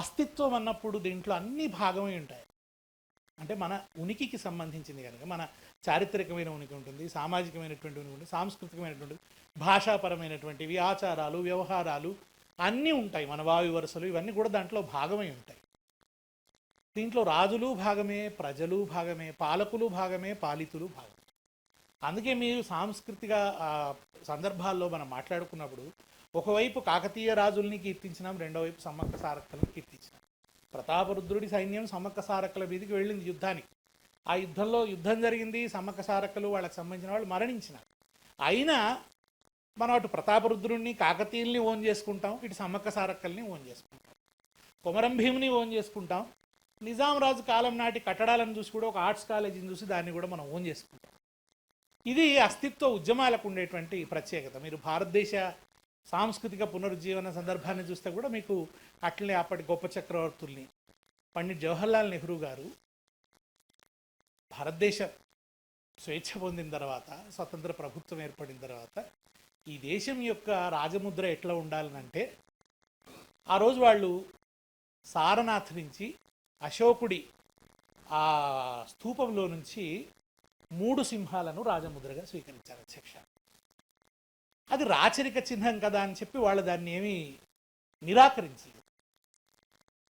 అస్తిత్వం అన్నప్పుడు దీంట్లో అన్ని భాగమై ఉంటాయి. అంటే మన ఉనికికి సంబంధించింది కనుక మన చారిత్రకమైన ఉనికి ఉంటుంది, సామాజికమైనటువంటి ఉనికి ఉంటుంది, సాంస్కృతికమైనటువంటి, భాషాపరమైనటువంటివి, ఆచారాలు, వ్యవహారాలు అన్నీ ఉంటాయి. మన వాయు వరుసలు ఇవన్నీ కూడా దాంట్లో భాగమై ఉంటాయి. దీంట్లో రాజులు భాగమే, ప్రజలు భాగమే, పాలకులు భాగమే, పాలితులు భాగమే. అందుకే మీరు సాంస్కృతిక సందర్భాల్లో మనం మాట్లాడుకున్నప్పుడు ఒకవైపు కాకతీయ రాజుల్ని కీర్తించినాం, రెండో వైపు సమ్మక్క సారక్కలను కీర్తించినాం. ప్రతాపరుద్రుడి సైన్యం సమ్మక్క సారక్కల మీదకి వెళ్ళింది యుద్ధానికి. ఆ యుద్ధంలో యుద్ధం జరిగింది, సమ్మక్క సారక్కలు వాళ్ళకి సంబంధించిన వాళ్ళు మరణించినారు. అయినా మనం అటు ప్రతాపరుద్రుడిని కాకతీయుల్ని ఓన్ చేసుకుంటాం, ఇటు సమ్మక్క సారక్కల్ని ఓన్ చేసుకుంటాం, కొమరం భీముని ఓన్ చేసుకుంటాం, నిజాం రాజు కాలం నాటి కట్టడాలను చూసి కూడా ఒక ఆర్ట్స్ కాలేజీని చూసి దాన్ని కూడా మనం ఓన్ చేసుకుంటాం. ఇది అస్తిత్వ ఉద్యమాలకు ఉండేటువంటి ప్రత్యేకత. మీరు భారతదేశ సాంస్కృతిక పునరుజ్జీవన సందర్భాన్ని చూస్తే కూడా మీకు అట్లనే అప్పటి గొప్ప చక్రవర్తుల్ని, పండిట్ జవహర్లాల్ నెహ్రూ గారు భారతదేశ స్వేచ్ఛ పొందిన తర్వాత, స్వతంత్ర ప్రభుత్వం ఏర్పడిన తర్వాత ఈ దేశం యొక్క రాజముద్ర ఎట్లా ఉండాలనంటే, ఆ రోజు వాళ్ళు సారనాథ్ నుంచి అశోకుడి ఆ స్తూపంలో నుంచి 3 సింహాలను రాజముద్రగా స్వీకరించారు అధ్యక్ష. అది రాచరిక చిహ్నం కదా అని చెప్పి వాళ్ళు దాన్ని ఏమీ నిరాకరించలేదు.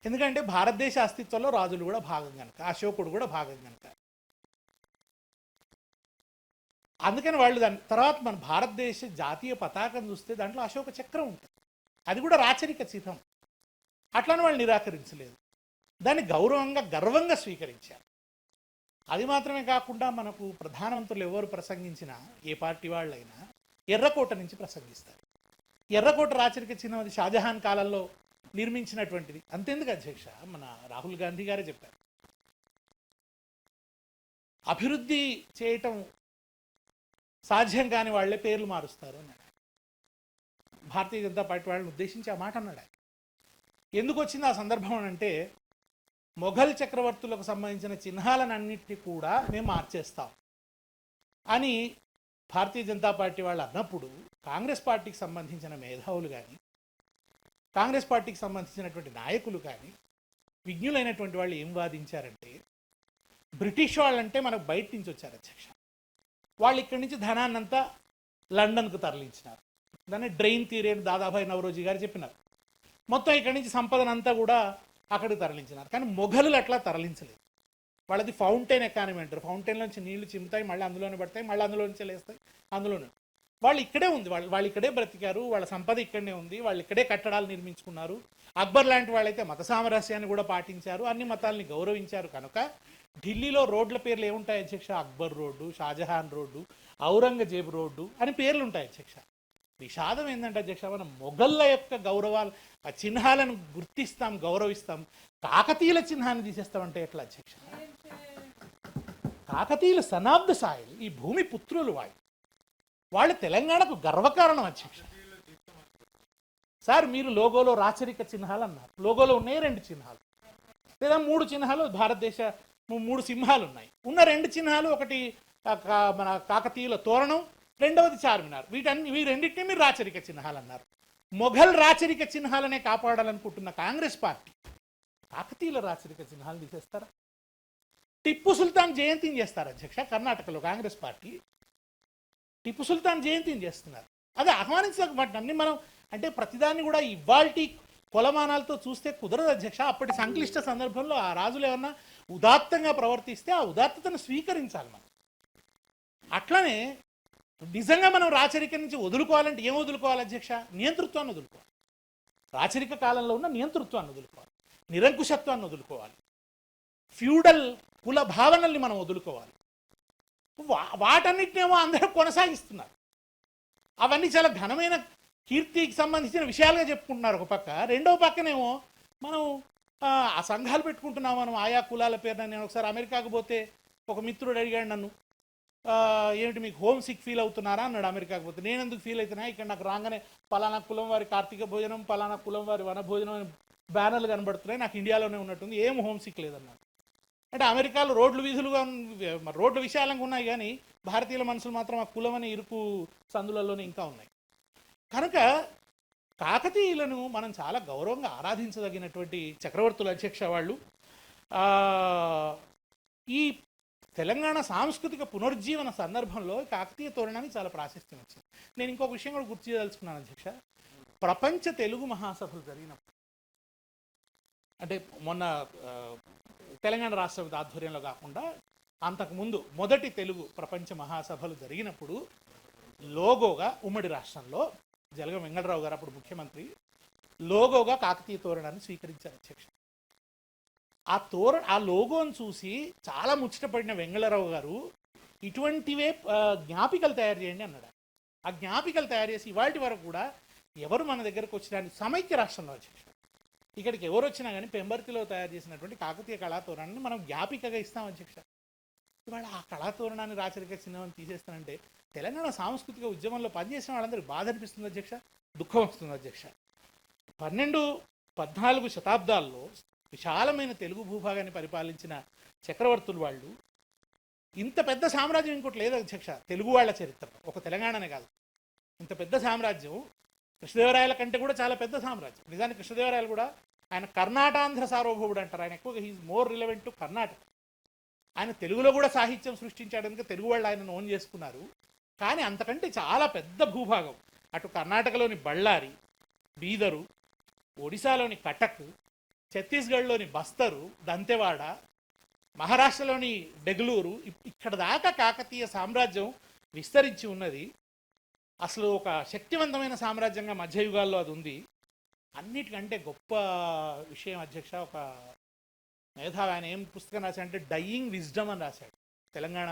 ఎందుకంటే భారతదేశ అస్తిత్వంలో రాజులు కూడా భాగం కనుక, అశోకుడు కూడా భాగం కనుక. అందుకని వాళ్ళు దాని తర్వాత మన భారతదేశ జాతీయ పతాకం చూస్తే దాంట్లో అశోక చక్రం ఉంటుంది, అది కూడా రాచరిక చిహ్నం. అట్లని వాళ్ళు నిరాకరించలేదు, దాన్ని గౌరవంగా గర్వంగా స్వీకరించారు. అది మాత్రమే కాకుండా మనకు ప్రధానమంత్రులు ఎవరు ప్రసంగించినా, ఏ పార్టీ వాళ్ళైనా ఎర్రకోట నుంచి ప్రసంగిస్తారు. ఎర్రకోట రాచరిక చిహ్నం, అది షాజహాన్ కాలంలో నిర్మించినటువంటిది. అంతెందుకు అధ్యక్ష, మన రాహుల్ గాంధీ గారే చెప్పారు, అభివృద్ధి చేయటం సాధ్యం కాని వాళ్లే పేర్లు మారుస్తారు అన్నాడు. భారతీయ జనతా పార్టీ వాళ్ళని ఉద్దేశించి ఆ మాట అన్నాడు. ఎందుకు వచ్చింది ఆ సందర్భం అంటే, మొఘల్ చక్రవర్తులకు సంబంధించిన చిహ్నాలన్నింటినీ కూడా మేము మార్చేస్తాం అని భారతీయ జనతా పార్టీ వాళ్ళు అన్నప్పుడు, కాంగ్రెస్ పార్టీకి సంబంధించిన మేధావులు కానీ, కాంగ్రెస్ పార్టీకి సంబంధించినటువంటి నాయకులు కానీ, విజ్ఞులైనటువంటి వాళ్ళు ఏం వాదించారంటే, బ్రిటిష్ వాళ్ళంటే మనకు బయట నుంచి వచ్చారు అధ్యక్ష. వాళ్ళు ఇక్కడి నుంచి ధనాన్నంతా లండన్కు తరలించినారు. దాన్ని డ్రైన్ థియరీ అని దాదాభాయ్ నవరోజీ గారు చెప్పినారు. మొత్తం ఇక్కడి నుంచి సంపదనంతా కూడా అక్కడికి తరలించినారు. కానీ మొఘలులు అట్లా తరలించలేదు. వాళ్ళది ఫౌంటైన్ ఎకానమీ అంటారు. ఫౌంటైన్లోంచి నీళ్లు చిమ్ముతాయి, మళ్ళీ అందులోనే పడతాయి, మళ్ళీ అందులోంచి లేస్తాయి, అందులోనే. వాళ్ళు ఇక్కడే ఉంది, వాళ్ళు ఇక్కడే బ్రతికారు, వాళ్ళ సంపద ఇక్కడనే ఉంది, వాళ్ళు ఇక్కడే కట్టడాలు నిర్మించుకున్నారు. అక్బర్ లాంటి వాళ్ళైతే మత సామరస్యాన్ని కూడా పాటించారు, అన్ని మతాలని గౌరవించారు. కనుక ఢిల్లీలో రోడ్ల పేర్లు ఏముంటాయి అధ్యక్ష? Akbar road, Shahjahan road, Aurangzeb road అని పేర్లు ఉంటాయి అధ్యక్ష. విషాదం ఏంటంటే అధ్యక్ష, మనం మొఘళ్ళ యొక్క గౌరవాలు, ఆ చిహ్నాలను గుర్తిస్తాం, గౌరవిస్తాం, కాకతీయుల చిహ్నాన్ని తీసేస్తామంటే ఎట్లా అధ్యక్ష? కాకతీయులు శనాబ్ద సాయులు, ఈ భూమి పుత్రులు వాళ్ళు తెలంగాణకు గర్వకారణం అధ్యక్ష. సార్, మీరు లోగోలో రాచరిక చిహ్నాలు అన్నారు, లోగోలో ఉన్నాయి 2 చిహ్నాలు లేదా 3 చిహ్నాలు, భారతదేశ 3 సింహాలు ఉన్నాయి. ఉన్న 2 చిహ్నాలు, ఒకటి మన కాకతీయుల తోరణం, రెండవది చార్మినార్. ఈ రెండింటినీ మీరు రాచరిక చిహ్నాలు అన్నారు. మొఘల్ రాచరిక చిహ్నాలనే కాపాడాలనుకుంటున్న కాంగ్రెస్ పార్టీ కాకతీయుల రాచరిక చిహ్నాలు తీసేస్తారా? టిప్పు సుల్తాన్ జయంతిని చేస్తారు అధ్యక్ష. కర్ణాటకలో కాంగ్రెస్ పార్టీ టిప్పు సుల్తాన్ జయంతిని చేస్తున్నారు. అది ఆహ్వానించకపోతే అన్ని మనం అంటే ప్రతిదాన్ని కూడా ఇవాల్టి కొలమానాలతో చూస్తే కుదరదు అధ్యక్ష. అప్పటి సంక్లిష్ట సందర్భంలో ఆ రాజులు ఏమన్నా ఉదాత్తంగా ప్రవర్తిస్తే ఆ ఉదాత్తతను స్వీకరించాలి మనం. అట్లనే నిజంగా మనం రాచరికం నుంచి వదులుకోవాలంటే ఏం వదులుకోవాలి అధ్యక్ష? నియంతృత్వాన్ని వదులుకోవాలి. రాచరిక కాలంలో ఉన్న నియంతృత్వాన్ని వదులుకోవాలి, నిరంకుశత్వాన్ని వదులుకోవాలి, ఫ్యూడల్ కుల భావనల్ని మనం వదులుకోవాలి. వాటన్నిటినేమో అందరూ కొనసాగిస్తున్నారు. అవన్నీ చాలా ఘనమైన కీర్తికి సంబంధించిన విషయాలుగా చెప్పుకుంటున్నారు ఒక పక్క. రెండవ పక్కనేమో మనం ఆ సంఘాలు పెట్టుకుంటున్నాం మనం ఆయా కులాల పేరున. నేను ఒకసారి అమెరికాకు పోతే ఒక మిత్రుడు అడిగాడు నన్ను, ఏమిటి మీకు హోమ్ సిక్ ఫీల్ అవుతున్నారా అన్నాడు. అమెరికాకు పోతే నేను ఎందుకు ఫీల్ అవుతున్నా, ఇక్కడ నాకు రాగానే పలానా కులం వారి కార్తీక భోజనం, పలానా కులం వారి వన భోజనం అని బ్యానర్లు కనబడుతున్నాయి, నాకు ఇండియాలోనే ఉన్నట్టుంది, ఏం హోమ్ సిక్ లేదన్నాడు. అంటే అమెరికాలో రోడ్లు వీధులుగా రోడ్లు విశాలంగా ఉన్నాయి, కానీ భారతీయుల మనసులు మాత్రం ఆ కులం అనే ఇరుకు సందులలోనే ఇంకా ఉన్నాయి. కనుక కాకతీయులను మనం చాలా గౌరవంగా ఆరాధించదగినటువంటి చక్రవర్తుల అధ్యక్ష వాళ్ళు. ఈ తెలంగాణ సాంస్కృతిక పునరుజ్జీవన సందర్భంలో కాకతీయ తోరణానికి చాలా ప్రాశస్త్యం వచ్చింది. నేను ఇంకొక విషయం కూడా గుర్తు చేయదలుచుకున్నాను అధ్యక్ష. ప్రపంచ తెలుగు మహాసభలు జరిగినప్పుడు, అంటే మొన్న తెలంగాణ రాష్ట్ర ఆధ్వర్యంలో కాకుండా అంతకుముందు మొదటి తెలుగు ప్రపంచ మహాసభలు జరిగినప్పుడు లోగోగా ఉమ్మడి రాష్ట్రంలో జలగం వెంకటరావు గారు అప్పుడు ముఖ్యమంత్రి లోగోగా కాకతీయ తోరణాన్ని స్వీకరించారు అధ్యక్ష. ఆ లోగోను చూసి చాలా ముచ్చటపడిన వెంగళరావు గారు ఇటువంటివే జ్ఞాపికలు తయారు చేయండి అన్నాడు. ఆ జ్ఞాపికలు తయారు చేసి ఇవాటి వరకు కూడా ఎవరు మన దగ్గరకు వచ్చిన సమైక్య రాష్ట్రంలో అధ్యక్ష ఇక్కడికి ఎవరు వచ్చినా కానీ పెంబర్తిలో తయారు చేసినటువంటి కాకతీయ కళాతోరణాన్ని మనం జ్ఞాపికగా ఇస్తాం అధ్యక్ష. ఇవాళ ఆ కళాతోరణాన్ని రాచరిక చిహ్నం తీసేస్తానంటే తెలంగాణ సాంస్కృతిక ఉద్యమంలో పనిచేసిన వాళ్ళందరికీ బాధ అనిపిస్తుంది అధ్యక్ష, దుఃఖం వస్తుంది అధ్యక్ష. 12-14 శతాబ్దాల్లో విశాలమైన తెలుగు భూభాగాన్ని పరిపాలించిన చక్రవర్తులు వాళ్ళు ఇంత పెద్ద సామ్రాజ్యం ఇంకోటి లేదు అధ్యక్ష. తెలుగు వాళ్ళ చరిత్ర ఒక తెలంగాణనే కాదు, ఇంత పెద్ద సామ్రాజ్యం కృష్ణదేవరాయల కంటే కూడా చాలా పెద్ద సామ్రాజ్యం. నిజానికి కృష్ణదేవరాయలు కూడా ఆయన కర్ణాటాంధ్ర సార్వభౌముడు అంటారు. ఆయన ఎక్కువగా he's more relevant to Karnataka. ఆయన తెలుగులో కూడా సాహిత్యం సృష్టించడానికి తెలుగు వాళ్ళు ఆయన ఓన్ చేసుకున్నారు. కానీ అంతకంటే చాలా పెద్ద భూభాగం అటు కర్ణాటకలోని బళ్ళారి, బీదరు, ఒడిశాలోని కటక్, ఛత్తీస్గఢ్లోని బస్తరు, దంతెవాడ, మహారాష్ట్రలోని బెంగళూరు, ఇక్కడ దాకా కాకతీయ సామ్రాజ్యం విస్తరించి ఉన్నది. అసలు ఒక శక్తివంతమైన సామ్రాజ్యంగా మధ్యయుగాల్లో అది ఉంది. అన్నిటికంటే గొప్ప విషయం అధ్యక్ష, ఒక మేధావి ఆయన ఏం పుస్తకం రాశాడంటే డయింగ్ విజ్డమ్ అని రాశాడు. తెలంగాణ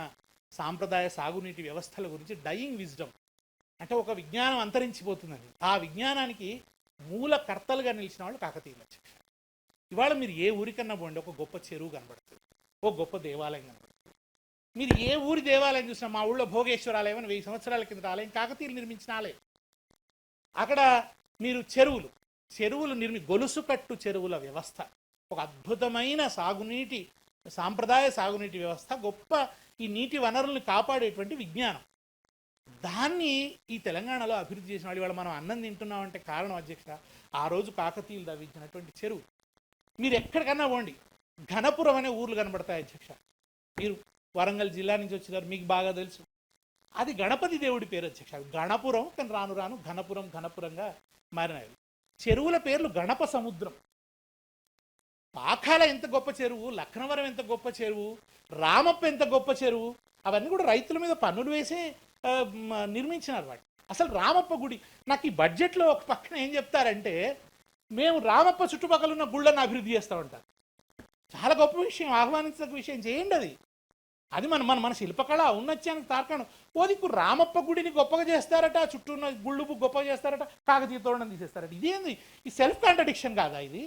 సాంప్రదాయ సాగునీటి వ్యవస్థల గురించి డయింగ్ విజ్డమ్ అంటే ఒక విజ్ఞానం అంతరించిపోతుందని. ఆ విజ్ఞానానికి మూల కర్తలుగా నిలిచిన వాళ్ళు కాకతీయులు అధ్యక్ష. ఇవాళ మీరు ఏ ఊరికన్నా పోండి ఒక గొప్ప చెరువు కనబడుతుంది, ఒక గొప్ప దేవాలయం కనబడుతుంది. మీరు ఏ ఊరి దేవాలయం చూసినా, మా ఊళ్ళో భోగేశ్వర ఆలయం అని 1000 సంవత్సరాల కింద ఆలయం కాకతీయులు నిర్మించిన ఆలయం. అక్కడ మీరు చెరువులు గొలుసు కట్టు చెరువుల వ్యవస్థ, ఒక అద్భుతమైన సాగునీటి సాంప్రదాయ సాగునీటి వ్యవస్థ, గొప్ప ఈ నీటి వనరుల్ని కాపాడేటువంటి విజ్ఞానం, దాన్ని ఈ తెలంగాణలో అభివృద్ధి చేసిన వాళ్ళు. ఇవాళ మనం అన్నం తింటున్నామంటే కారణం అధ్యక్ష ఆ రోజు కాకతీయులు తవ్వించినటువంటి చెరువు. మీరు ఎక్కడికన్నా పోండి ఘనపురం అనే ఊర్లు కనబడతాయి అధ్యక్ష. మీరు వరంగల్ జిల్లా నుంచి వచ్చినారు, మీకు బాగా తెలుసు. అది గణపతి దేవుడి పేరు అధ్యక్ష. గణపురం, కానీ రాను రాను ఘనపురంగా మారినాయి. చెరువుల పేర్లు గణప సముద్రం, పాకాల ఎంత గొప్ప చెరువు, లక్నవరం ఎంత గొప్ప చెరువు, రామప్ప ఎంత గొప్ప చెరువు, అవన్నీ కూడా రైతుల మీద పన్నులు వేసే నిర్మించినారు వాటి. అసలు రామప్ప గుడి నాకు ఈ బడ్జెట్లో ఒక పక్కన ఏం చెప్తారంటే మేము రామప్ప చుట్టుపక్కల ఉన్న గుళ్ళను అభివృద్ధి చేస్తామంటారు. చాలా గొప్ప విషయం, ఆహ్వానించదగ్గ విషయం, చేయండి. అది మన శిల్పకళ ఔన్నత్యానికి తార్కాణం. ఓదికు రామప్ప గుడిని గొప్పగా చేస్తారట, చుట్టూ ఉన్న గుళ్ళు గొప్పగా చేస్తారట, కాకతీయ తోరణం తీసేస్తారట. ఇదేంది? ఈ సెల్ఫ్ కాంట్రడిక్షన్ కాదా ఇది?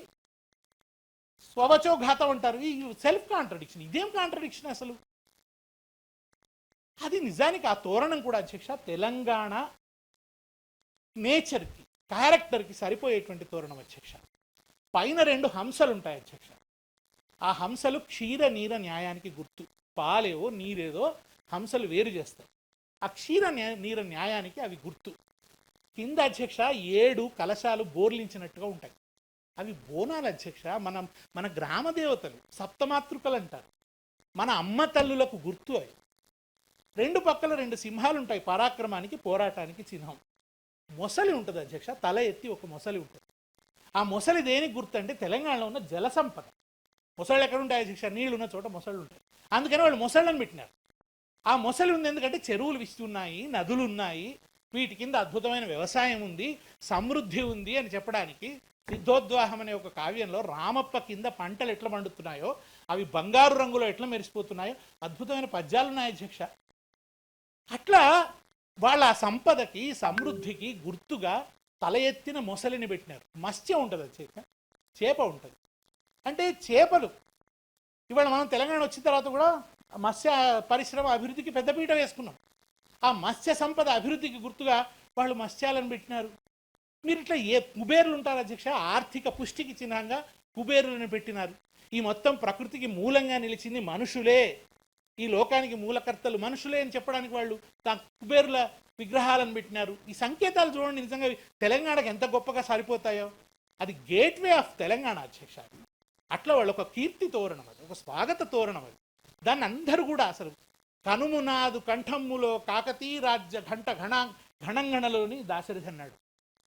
స్వవచోఘాతం అంటారు, ఈ సెల్ఫ్ కాంట్రడిక్షన్. ఇదేం కాంట్రడిక్షన్ అసలు? అది నిజానికి ఆ తోరణం కూడా అధ్యక్ష తెలంగాణ నేచర్కి, క్యారెక్టర్కి సరిపోయేటువంటి తోరణం అధ్యక్ష. పైన 2 హంసలు ఉంటాయి అధ్యక్ష. ఆ హంసలు క్షీర నీర న్యాయానికి గుర్తు. పాలేవో నీరేదో హంసలు వేరు చేస్తాయి. ఆ క్షీర నీర న్యాయానికి అవి గుర్తు. కింద అధ్యక్ష 7 కలశాలు బోర్లించినట్టుగా ఉంటాయి. అవి బోనాలు అధ్యక్ష. మన గ్రామ దేవతలు, సప్తమాతృకలు అంటారు, మన అమ్మ తల్లులకు గుర్తు అవి. 2 పక్కల 2 సింహాలు ఉంటాయి, పరాక్రమానికి పోరాటానికి చిహ్నం. మొసలి ఉంటుంది అధ్యక్ష, తల ఎత్తి ఒక మొసలి ఉంటుంది. ఆ మొసలి దేనికి గుర్తు అంటే తెలంగాణలో ఉన్న జల సంపద. మొసళ్ళు ఎక్కడ ఉంటాయి అధ్యక్ష? నీళ్ళు ఉన్న చోట మొసళ్ళు ఉంటాయి. అందుకని వాళ్ళు మొసళ్ళని పెట్టినారు. ఆ మొసలి ఉంది ఎందుకంటే చెరువులు విస్తున్నాయి, నదులు ఉన్నాయి, వీటి కింద అద్భుతమైన వ్యవసాయం ఉంది, సమృద్ధి ఉంది అని చెప్పడానికి. సిద్ధోద్వాహం అనే ఒక కావ్యంలో రామప్ప కింద పంటలు ఎట్లా పండుతున్నాయో, అవి బంగారు రంగులో ఎట్లా మెరిసిపోతున్నాయో అద్భుతమైన పద్యాలు ఉన్నాయి అధ్యక్ష. అట్లా వాళ్ళ సంపదకి సమృద్ధికి గుర్తుగా తల ఎత్తిన మొసలిని పెట్టినారు. మత్స్యం ఉంటుంది అధ్యక్ష, చేప ఉంటుంది. అంటే చేపలు ఇవాళ మనం తెలంగాణ వచ్చిన తర్వాత కూడా మత్స్య పరిశ్రమ అభివృద్ధికి పెద్దపీట వేసుకున్నాం. ఆ మత్స్య సంపద అభివృద్ధికి గుర్తుగా వాళ్ళు మత్స్యాలను పెట్టినారు. మీరు ఇట్లా కుబేరులు ఉంటారు అధ్యక్ష, ఆర్థిక పుష్టికి చిహ్నంగా కుబేరులను పెట్టినారు. ఈ మొత్తం ప్రకృతికి మూలంగా నిలిచింది మనుషులే. ఈ లోకానికి మూలకర్తలు మనుషులే అని చెప్పడానికి వాళ్ళు కుబేరుల విగ్రహాలను పెట్టినారు. ఈ సంకేతాలు చూడండి, నిజంగా తెలంగాణకు ఎంత గొప్పగా సరిపోతాయో. అది గేట్వే ఆఫ్ తెలంగాణ అధ్యక్ష. అట్లా వాళ్ళు ఒక కీర్తి తోరణం, అది ఒక స్వాగత తోరణం. అది దాన్ని అందరూ కూడా అసలు కనుమునాదు కంఠమ్ములో కాకతీ రాజ్య ఘణంగణలోని దాశరథి అన్నాడు,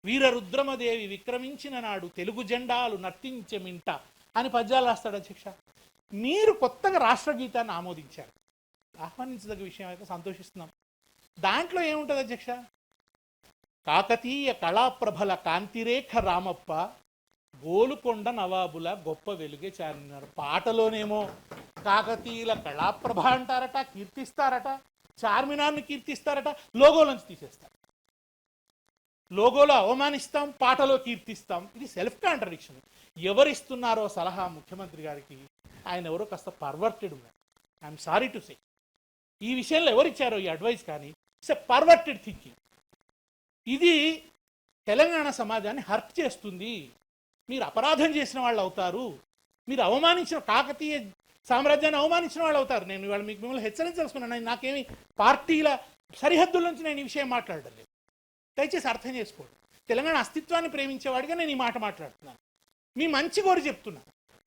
వీరరుద్రమదేవి విక్రమించిన నాడు తెలుగు జెండాలు నర్తించెమింట అని పద్యాలు రాస్తాడు అధ్యక్ష. మీరు కొత్తగా రాష్ట్ర గీతాన్ని ఆమోదించారు, ఆహ్వానించదగ్గ విషయం అయితే సంతోషిస్తున్నాం. దాంట్లో ఏముంటుంది అధ్యక్ష? కాకతీయ కళాప్రభల కాంతిరేఖ రామప్ప గోలుకొండ నవాబుల గొప్ప వెలుగే చారినారు. పాటలోనేమో కాకతీయుల కళాప్రభ అంటారట, కీర్తిస్తారట, చార్మినార్ని కీర్తిస్తారట, లోగోలోంచి తీసేస్తారు. లోగోలో అవమానిస్తాం, పాటలో కీర్తిస్తాం. ఇది సెల్ఫ్ కాంట్రడిక్షన్. ఎవరిస్తున్నారో సలహా ముఖ్యమంత్రి గారికి? ఆయన ఎవరో కాస్త పర్వర్టెడ్ ఉన్నారు. I'm sorry to say. ఈ విషయంలో ఎవరిచ్చారో ఈ అడ్వైస్ కానీ ఇట్స్ ఎ పర్వర్టెడ్ థింకింగ్. ఇది తెలంగాణ సమాజాన్ని హర్ట్ చేస్తుంది. మీరు అపరాధం చేసిన వాళ్ళు అవుతారు, మీరు అవమానించిన కాకతీయ సామ్రాజ్యాన్ని అవమానించిన వాళ్ళు అవుతారు. నేను ఇవాళ మిమ్మల్ని హెచ్చరించాల్సుకున్నాను. నాకేమి పార్టీల సరిహద్దుల నుంచి నేను ఈ విషయం మాట్లాడడం లేదు. దయచేసి అర్థం చేసుకోండి. తెలంగాణ అస్తిత్వాన్ని ప్రేమించేవాడిగా నేను ఈ మాట మాట్లాడుతున్నాను. మీ మంచి కోరి చెప్తున్నాను.